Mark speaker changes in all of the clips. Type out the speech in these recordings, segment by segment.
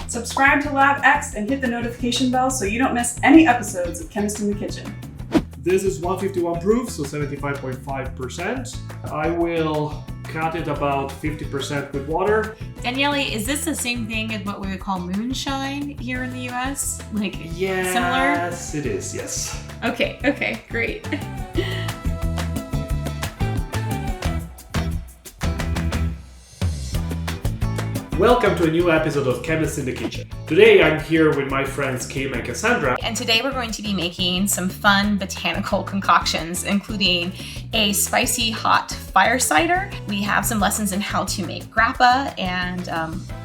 Speaker 1: Subscribe to Lab X and hit the notification bell so you don't miss any episodes of Chemist in the Kitchen.
Speaker 2: This is 151 proof, so 75.5%. I will cut it about 50% with water.
Speaker 3: Daniele, is this the same thing as what we would call moonshine here in the US? Like,
Speaker 2: yes,
Speaker 3: similar?
Speaker 2: Yes, it is, yes.
Speaker 3: Okay, great.
Speaker 2: Welcome to a new episode of Chemists in the Kitchen. Today I'm here with my friends Kim and Cassandra.
Speaker 3: And today we're going to be making some fun botanical concoctions, including a spicy hot fire cider. We have some lessons in how to make grappa and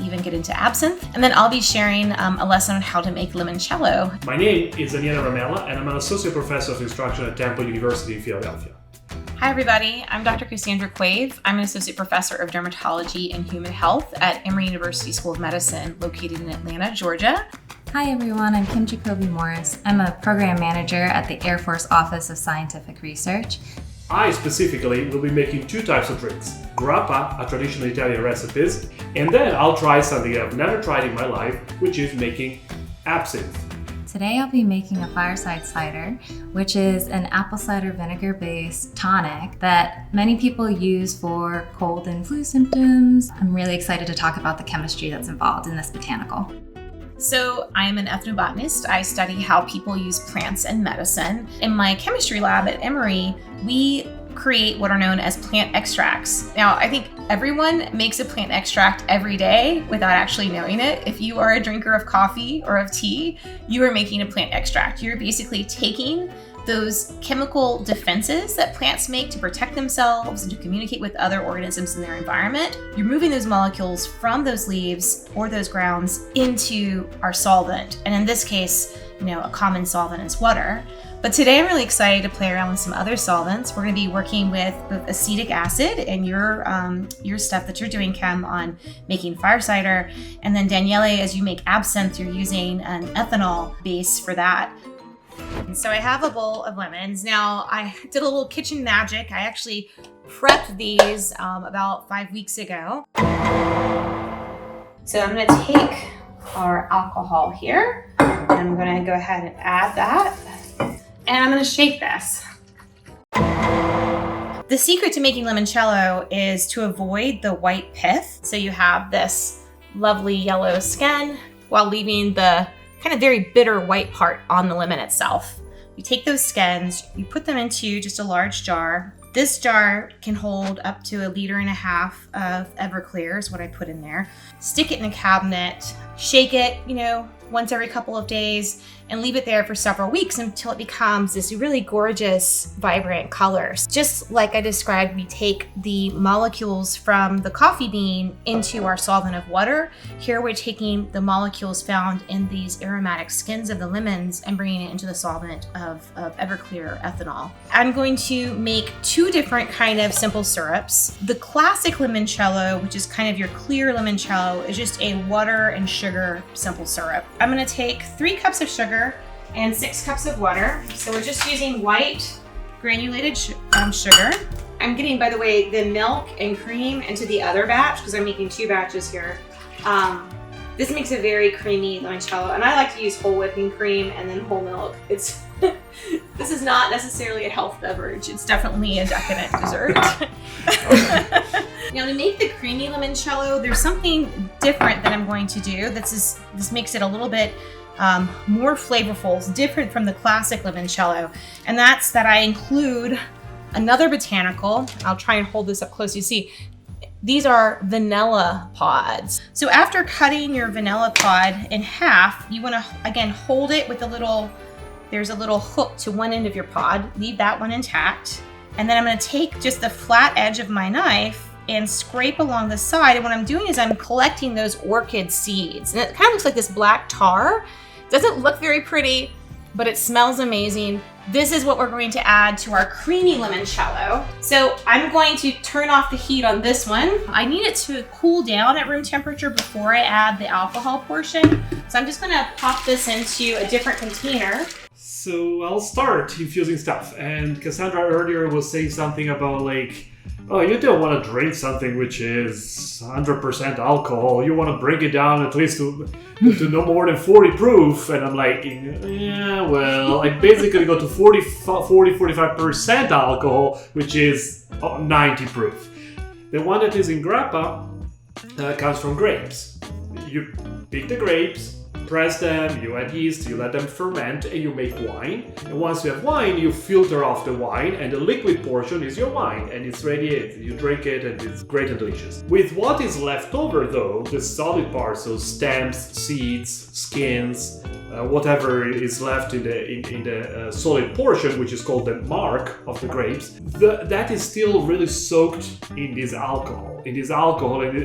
Speaker 3: even get into absinthe. And then I'll be sharing a lesson on how to make limoncello.
Speaker 2: My name is Daniele Ramella and I'm an associate professor of instruction at Temple University in Philadelphia.
Speaker 3: Hi everybody, I'm Dr. Cassandra Quave. I'm an associate professor of dermatology and human health at Emory University School of Medicine, located in Atlanta, Georgia.
Speaker 4: Hi everyone, I'm Jacoby Morris. I'm a program manager at the Air Force Office of Scientific Research.
Speaker 2: I specifically will be making two types of drinks, grappa, a traditional Italian recipe, and then I'll try something I've never tried in my life, which is making absinthe.
Speaker 4: Today I'll be making a fireside cider, which is an apple cider vinegar based tonic that many people use for cold and flu symptoms. I'm really excited to talk about the chemistry that's involved in this botanical.
Speaker 3: So I'm an ethnobotanist. I study how people use plants and medicine. In my chemistry lab at Emory, we create what are known as plant extracts. Now, I think everyone makes a plant extract every day without actually knowing it. If you are a drinker of coffee or of tea, you are making a plant extract. You're basically taking those chemical defenses that plants make to protect themselves and to communicate with other organisms in their environment. You're moving those molecules from those leaves or those grounds into our solvent. And in this case, a common solvent is water. But today I'm really excited to play around with some other solvents. We're going to be working with acetic acid and your stuff that you're doing, Chem, on making fire cider. And then Daniele, as you make absinthe, you're using an ethanol base for that. And so I have a bowl of lemons. Now, I did a little kitchen magic. I actually prepped these about 5 weeks ago. So I'm going to take our alcohol here, and I'm going to go ahead and add that. And I'm going to shake this. The secret to making limoncello is to avoid the white pith. So you have this lovely yellow skin while leaving the kind of very bitter white part on the lemon itself. You take those skins, you put them into just a large jar. This jar can hold up to 1.5 liters of Everclear is what I put in there. Stick it in a cabinet, shake it, once every couple of days, and leave it there for several weeks until it becomes this really gorgeous, vibrant colors. Just like I described, we take the molecules from the coffee bean into our solvent of water. Here we're taking the molecules found in these aromatic skins of the lemons and bringing it into the solvent of Everclear ethanol. I'm going to make two different kind of simple syrups. The classic limoncello, which is kind of your clear limoncello, is just a water and sugar simple syrup. I'm going to take 3 cups of sugar and 6 cups of water. So we're just using white granulated sugar. I'm getting, by the way, the milk and cream into the other batch because I'm making 2 batches here. This makes a very creamy limoncello, and I like to use whole whipping cream and then whole milk. This is not necessarily a health beverage. It's definitely a decadent dessert. Now, to make the creamy limoncello, there's something different that I'm going to do. This makes it a little bit more flavorful. It's different from the classic limoncello, and that's that I include another botanical. I'll try and hold this up close. You see, these are vanilla pods. So after cutting your vanilla pod in half, you want to, again, hold it with there's a little hook to one end of your pod. Leave that one intact. And then I'm going to take just the flat edge of my knife and scrape along the side. And what I'm doing is I'm collecting those orchid seeds. And it kind of looks like this black tar. Doesn't look very pretty, but it smells amazing. This is what we're going to add to our creamy limoncello. So I'm going to turn off the heat on this one. I need it to cool down at room temperature before I add the alcohol portion. So I'm just going to pop this into a different container.
Speaker 2: So I'll start infusing stuff. And Cassandra earlier was saying something about Oh, you don't want to drink something which is 100% alcohol. You want to bring it down at least to no more than 40 proof. And I'm like, yeah, well, I basically go to 45% alcohol, which is 90 proof. The one that is in Grappa comes from grapes. You pick the grapes, press them, you add yeast, you let them ferment, and you make wine. And once you have wine, you filter off the wine, and the liquid portion is your wine, and it's ready. You drink it, and it's great and delicious. With what is left over, though, the solid parts, so stems, seeds, skins, whatever is left in the solid portion, which is called the marc of the grapes, that is still really soaked in this alcohol. And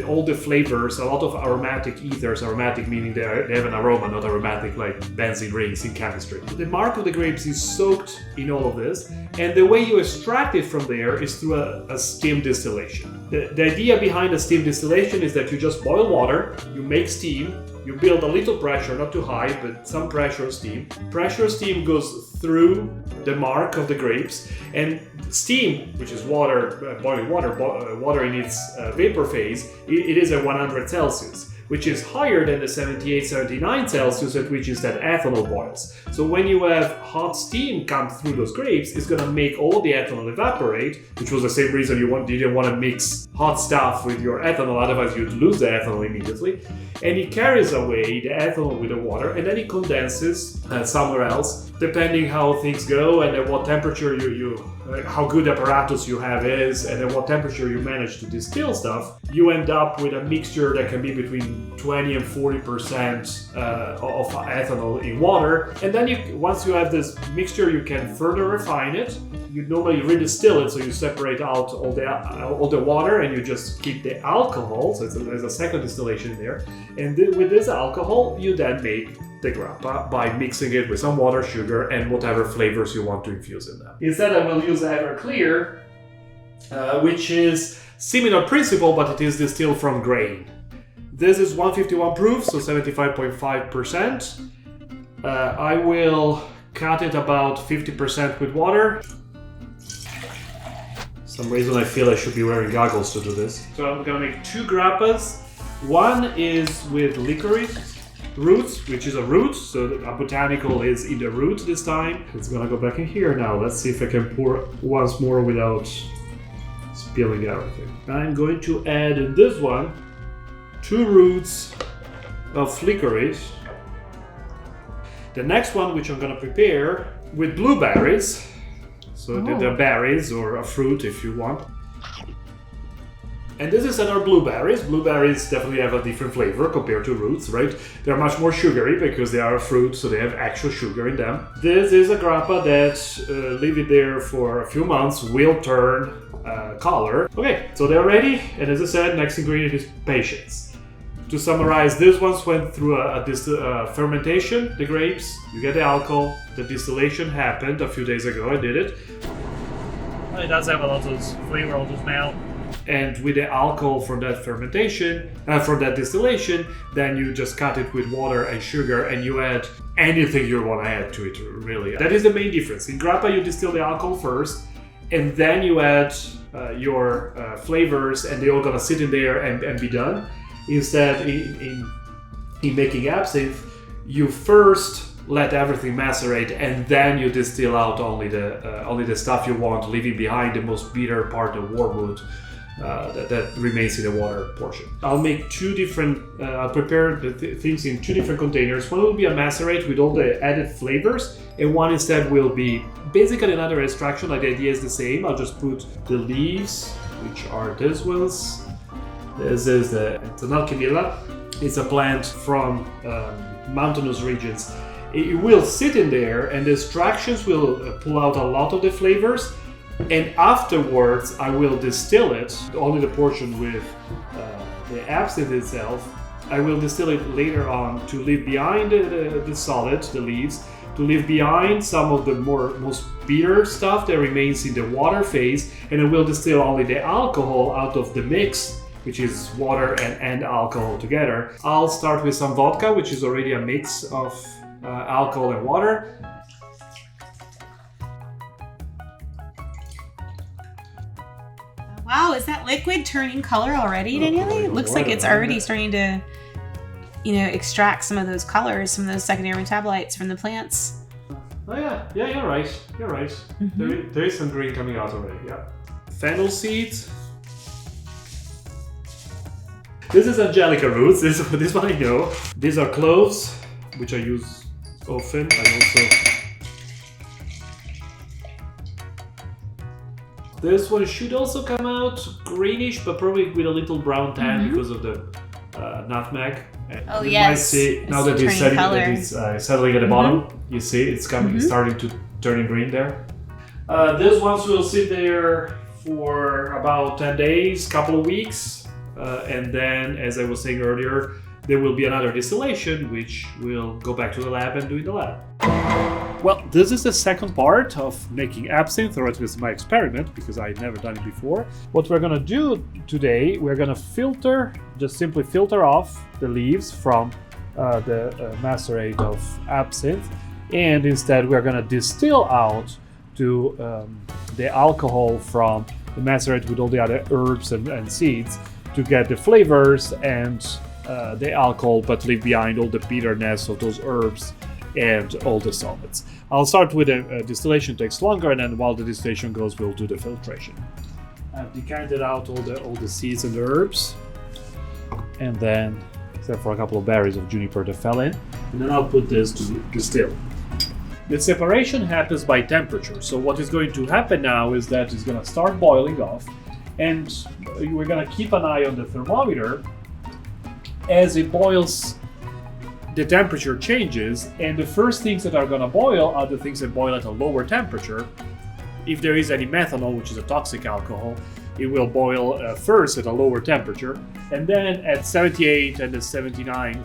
Speaker 2: all the flavors, a lot of aromatic ethers, aromatic meaning they have an aroma, not aromatic like benzene rings in chemistry. The marc of the grapes is soaked in all of this, and the way you extract it from there is through a steam distillation. The idea behind a steam distillation is that you just boil water, you make steam, you build a little pressure, not too high, but some pressure steam. Pressure steam goes through the marc of the grapes, and steam, which is water, boiling water, water in its vapor phase, it is at 100 Celsius, which is higher than the 78, 79 Celsius at which is that ethanol boils. So when you have hot steam come through those grapes, it's going to make all the ethanol evaporate, which was the same reason you didn't want to mix hot stuff with your ethanol, otherwise you'd lose the ethanol immediately. And it carries away the ethanol with the water, and then it condenses somewhere else, depending how things go and at what temperature how good apparatus you have is, and at what temperature you manage to distill stuff. You end up with a mixture that can be between 20 and 40% of ethanol in water. And then once you have this mixture, you can further refine it. You normally redistill it, so you separate out all the water and you just keep the alcohol. So there's a second distillation in there. And with this alcohol, you then make the grappa by mixing it with some water, sugar, and whatever flavors you want to infuse in them. Instead, I will use Everclear, which is similar principle, but it is distilled from grain. This is 151 proof, so 75.5%. I will cut it about 50% with water. For some reason I feel I should be wearing goggles to do this. So I'm gonna make 2 grappas. One is with licorice roots, which is a root, so a botanical is in the root this time. It's gonna go back in here now. Let's see if I can pour once more without spilling everything. I'm going to add in this one 2 roots of licorice. The next one, which I'm gonna prepare with blueberries, so they're berries or a fruit if you want. And this is our blueberries. Blueberries definitely have a different flavor compared to roots, right? They're much more sugary because they are a fruit, so they have actual sugar in them. This is a grappa that, leave it there for a few months, will turn color. Okay, so they're ready, and as I said, next ingredient is patience. To summarize, this ones went through a fermentation, the grapes, you get the alcohol, the distillation happened a few days ago, I did it. It does have a lot of flavor, a lot of smell. And with the alcohol from that fermentation, from that distillation, then you just cut it with water and sugar, and you add anything you want to add to it, really. That is the main difference. In grappa, you distill the alcohol first, and then you add your flavors, and they're all gonna sit in there and be done. Instead, in making absinthe, you first let everything macerate, and then you distill out only the stuff you want, leaving behind the most bitter part, the wormwood, that remains in the water portion. I'll make 2 different, I'll prepare the things in 2 different containers. One will be a macerate with all the added flavors, and one instead will be basically another extraction. Like the idea is the same. I'll just put the leaves, which are these ones. This is the Tonich. It's a plant from mountainous regions. It will sit in there, and the extractions will pull out a lot of the flavors. And afterwards, I will distill it, only the portion with the absinthe itself. I will distill it later on to leave behind the solid, the leaves, to leave behind some of the most bitter stuff that remains in the water phase, and I will distill only the alcohol out of the mix, which is water and alcohol together. I'll start with some vodka, which is already a mix of alcohol and water.
Speaker 3: Wow, wow, is that liquid turning color already, Daniele? It looks like it's already starting to, extract some of those colors, some of those secondary metabolites from the plants.
Speaker 2: Oh yeah, you're right. Mm-hmm. There is some green coming out already, yeah. Fennel seeds. This is Angelica roots, this one I know. These are cloves, which I use often. This one should also come out greenish, but probably with a little brown tan because of the nutmeg. And
Speaker 3: oh
Speaker 2: you
Speaker 3: yes,
Speaker 2: might see now that it's settling at the bottom. You see it's coming, starting to turn green there. These ones will sit there for about 10 days, couple of weeks, and then, as I was saying earlier, there will be another distillation, which will go back to the lab and do in the lab. Well, this is the second part of making absinthe, or at least my experiment, because I've never done it before. What we're gonna do today, we're gonna simply filter off the leaves from the macerate of absinthe, and instead we're gonna distill out to the alcohol from the macerate with all the other herbs and seeds to get the flavors and the alcohol, but leave behind all the bitterness of those herbs and all the solids. I'll start with a distillation, takes longer, and then while the distillation goes, we'll do the filtration. I've decanted out all the seeds and herbs, and then, except for a couple of berries of juniper that fell in, and then I'll put this to distill. The separation happens by temperature, so what is going to happen now is that it's going to start boiling off, and we're going to keep an eye on the thermometer. As it boils, the temperature changes, and the first things that are going to boil are the things that boil at a lower temperature. If there is any methanol, which is a toxic alcohol, it will boil first at a lower temperature, and then at 78 and 79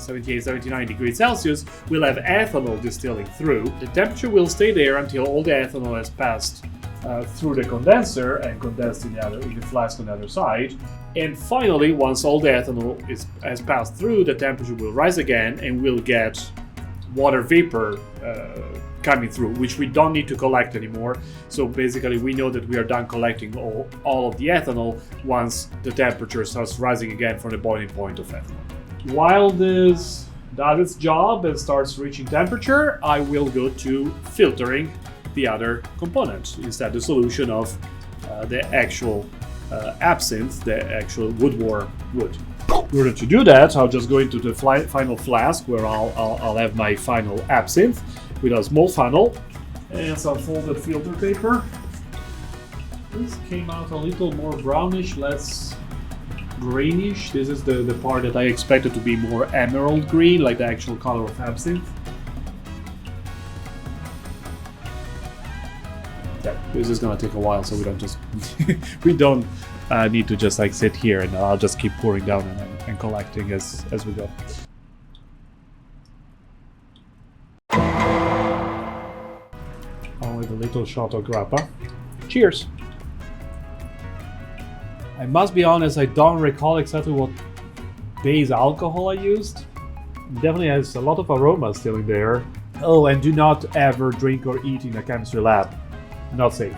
Speaker 2: degrees Celsius, we'll have ethanol distilling through. The temperature will stay there until all the ethanol has passed through the condenser and condensed in the flask on the other side. And finally, once all the ethanol has passed through, the temperature will rise again and we'll get water vapor coming through, which we don't need to collect anymore. So basically, we know that we are done collecting all of the ethanol once the temperature starts rising again from the boiling point of ethanol. While this does its job and starts reaching temperature, I will go to filtering the other components, instead the solution of the actual absinthe, the actual wood. In order to do that, I'll just go into the final flask where I'll have my final absinthe with a small funnel and some folded filter paper. This came out a little more brownish, less greenish. This is the part that I expected to be more emerald green, like the actual color of absinthe. Yeah, this is gonna take a while, so we don't need to just like sit here, and I'll just keep pouring down and collecting as we go. With a little shot of grappa. Cheers! I must be honest, I don't recall exactly what base alcohol I used. It definitely has a lot of aroma still in there. Oh, and do not ever drink or eat in a chemistry lab. Not safe.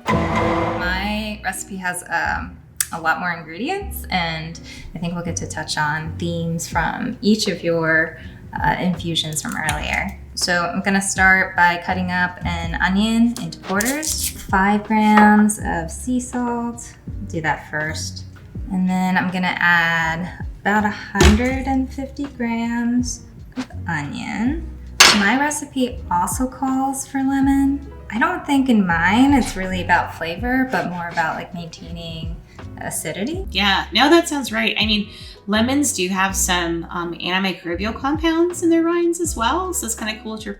Speaker 4: My recipe has a lot more ingredients, and I think we'll get to touch on themes from each of your infusions from earlier. So I'm gonna start by cutting up an onion into quarters, 5 grams of sea salt, do that first. And then I'm gonna add about 150 grams of onion. My recipe also calls for lemon. I don't think in mine it's really about flavor, but more about like maintaining acidity.
Speaker 3: Yeah, no, that sounds right. I mean, lemons do have some antimicrobial compounds in their rinds as well. So it's kind of cool that you're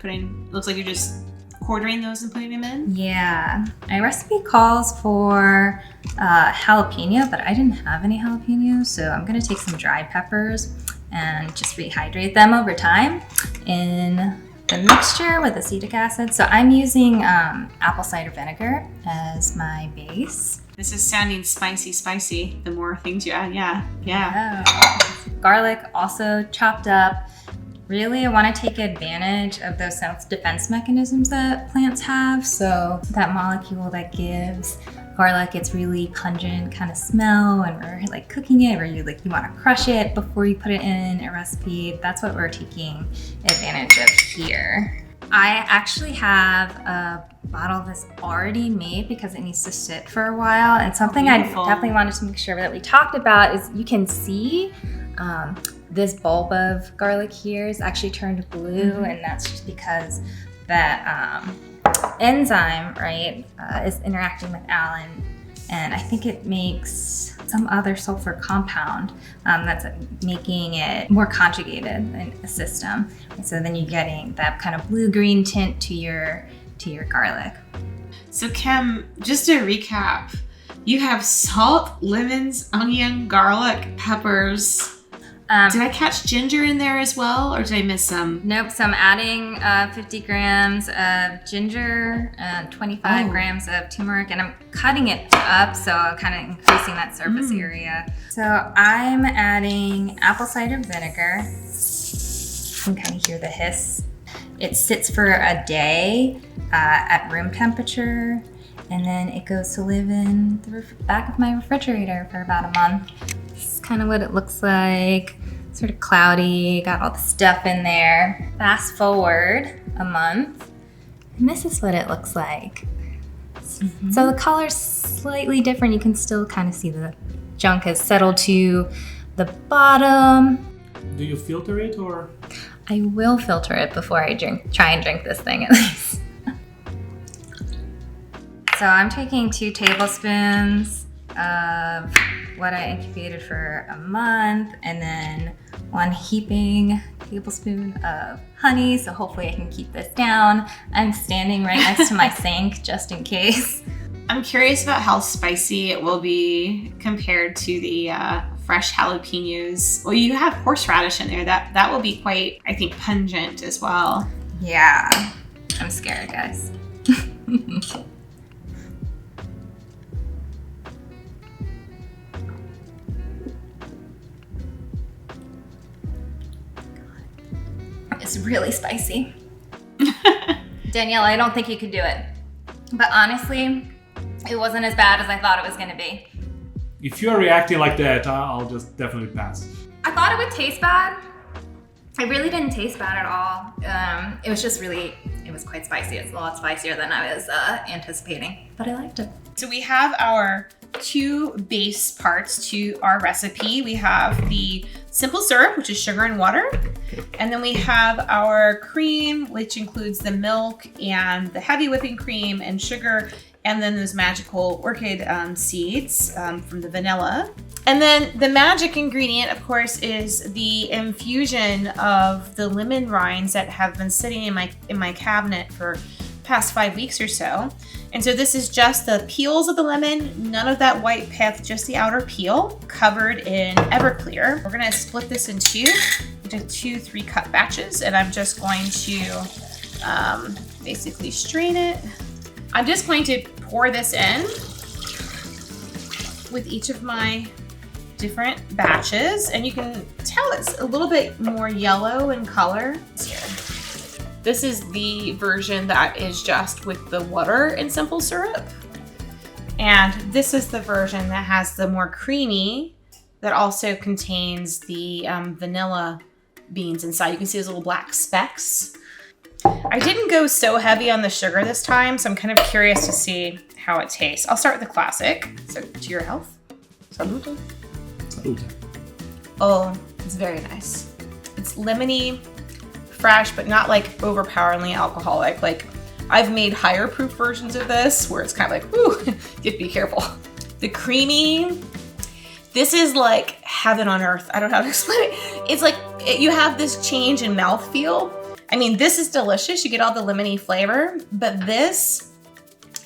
Speaker 3: looks like you're just quartering those and putting them in.
Speaker 4: Yeah, my recipe calls for jalapeno, but I didn't have any jalapenos. So I'm gonna take some dried peppers and just rehydrate them over time in the mixture with acetic acid. So I'm using apple cider vinegar as my base.
Speaker 3: This is sounding spicy. The more things you add, yeah.
Speaker 4: Garlic also chopped up. Really, I want to take advantage of those self-defense mechanisms that plants have. So that molecule that gives garlic gets really pungent kind of smell when we're like cooking it, or you want to crush it before you put it in a recipe. That's what we're taking advantage of here. I actually have a bottle of this already made because it needs to sit for a while. And something
Speaker 3: Beautiful.
Speaker 4: I definitely wanted to make sure that we talked about is you can see this bulb of garlic here is actually turned blue, and that's just because that enzyme, right, is interacting with alum, and I think it makes some other sulfur compound that's making it more conjugated in the system. And so then you're getting that kind of blue-green tint to your garlic.
Speaker 3: So Kim, just to recap, you have salt, lemons, onion, garlic, peppers. Did I catch ginger in there as well, or did I miss some?
Speaker 4: Nope, so I'm adding 50 grams of ginger, 25 grams of turmeric, and I'm cutting it up, so kind of increasing that surface area. So I'm adding apple cider vinegar. You can kind of hear the hiss. It sits for a day at room temperature, and then it goes to live in the back of my refrigerator for about a month. This is kind of what it looks like. Sort of cloudy, got all the stuff in there. Fast forward a month, and this is what it looks like. So the color's slightly different. You can still kind of see the junk has settled to the bottom.
Speaker 2: Do you filter it or?
Speaker 4: I will filter it before I try and drink this thing at least. So I'm taking 2 tablespoons of what I incubated for a month, and then 1 heaping tablespoon of honey. So hopefully I can keep this down. I'm standing right next to my sink just in case.
Speaker 3: I'm curious about how spicy it will be compared to the fresh jalapenos. Well, you have horseradish in there. That will be quite, I think, pungent as well.
Speaker 4: Yeah, I'm scared, guys. It's really spicy. Danielle, I don't think you could do it. But honestly, it wasn't as bad as I thought it was gonna be.
Speaker 2: If you're reacting like that, I'll just definitely pass.
Speaker 4: I thought it would taste bad. It really didn't taste bad at all. It was just really, it was quite spicy. It's a lot spicier than I was anticipating, but I liked it.
Speaker 3: So we have our 2 base parts to our recipe. We have the simple syrup, which is sugar and water. And then we have our cream, which includes the milk and the heavy whipping cream and sugar, and then those magical orchid seeds from the vanilla. And then the magic ingredient, of course, is the infusion of the lemon rinds that have been sitting in my cabinet for past 5 weeks or so. And so this is just the peels of the lemon, none of that white pith, just the outer peel, covered in Everclear. We're gonna split this into 2 3-cup batches, and I'm just going to basically strain it. I'm just going to pour this in with each of my different batches, and you can tell it's a little bit more yellow in color. This is the version that is just with the water and simple syrup. And this is the version that has the more creamy, that also contains the vanilla beans inside. You can see those little black specks. I didn't go so heavy on the sugar this time, so I'm kind of curious to see how it tastes. I'll start with the classic. So to your health. Salute.
Speaker 2: Salute.
Speaker 3: Oh, it's very nice. It's lemony, fresh, but not like overpoweringly alcoholic. Like I've made higher proof versions of this where it's kind of like, whoo, you have to be careful. The creamy, this is like heaven on earth. I don't know how to explain it. It's like you have this change in mouthfeel. I mean, this is delicious. You get all the lemony flavor, but this,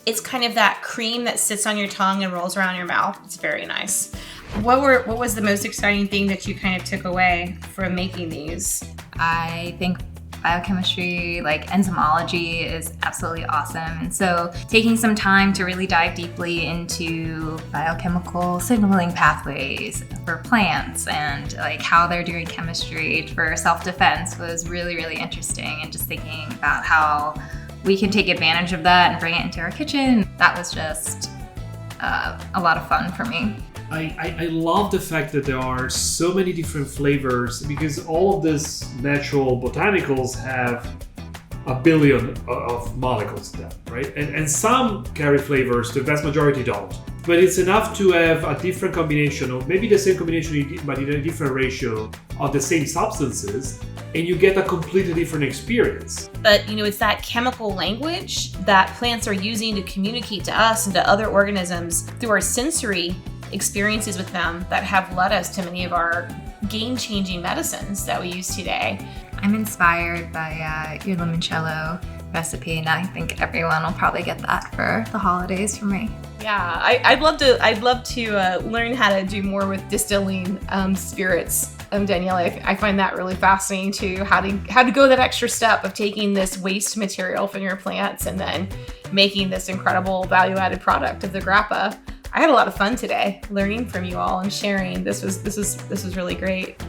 Speaker 3: it's kind of that cream that sits on your tongue and rolls around your mouth. It's very nice. What was the most exciting thing that you kind of took away from making these?
Speaker 4: I think biochemistry, like enzymology, is absolutely awesome. And so taking some time to really dive deeply into biochemical signaling pathways for plants and like how they're doing chemistry for self-defense was really, really interesting. And just thinking about how we can take advantage of that and bring it into our kitchen. That was just a lot of fun for me.
Speaker 2: I love the fact that there are so many different flavors, because all of these natural botanicals have a billion of molecules in them, right? And some carry flavors, the vast majority don't. But it's enough to have a different combination, or maybe the same combination but in a different ratio of the same substances, and you get a completely different experience.
Speaker 3: But it's that chemical language that plants are using to communicate to us and to other organisms through our sensory experiences with them that have led us to many of our game-changing medicines that we use today.
Speaker 4: I'm inspired by your limoncello recipe, and I think everyone will probably get that for the holidays for me.
Speaker 3: Yeah, I'd love to learn how to do more with distilling spirits, Danielle. I find that really fascinating too. How to go that extra step of taking this waste material from your plants and then making this incredible value-added product of the grappa. I had a lot of fun today learning from you all and sharing. This was really great.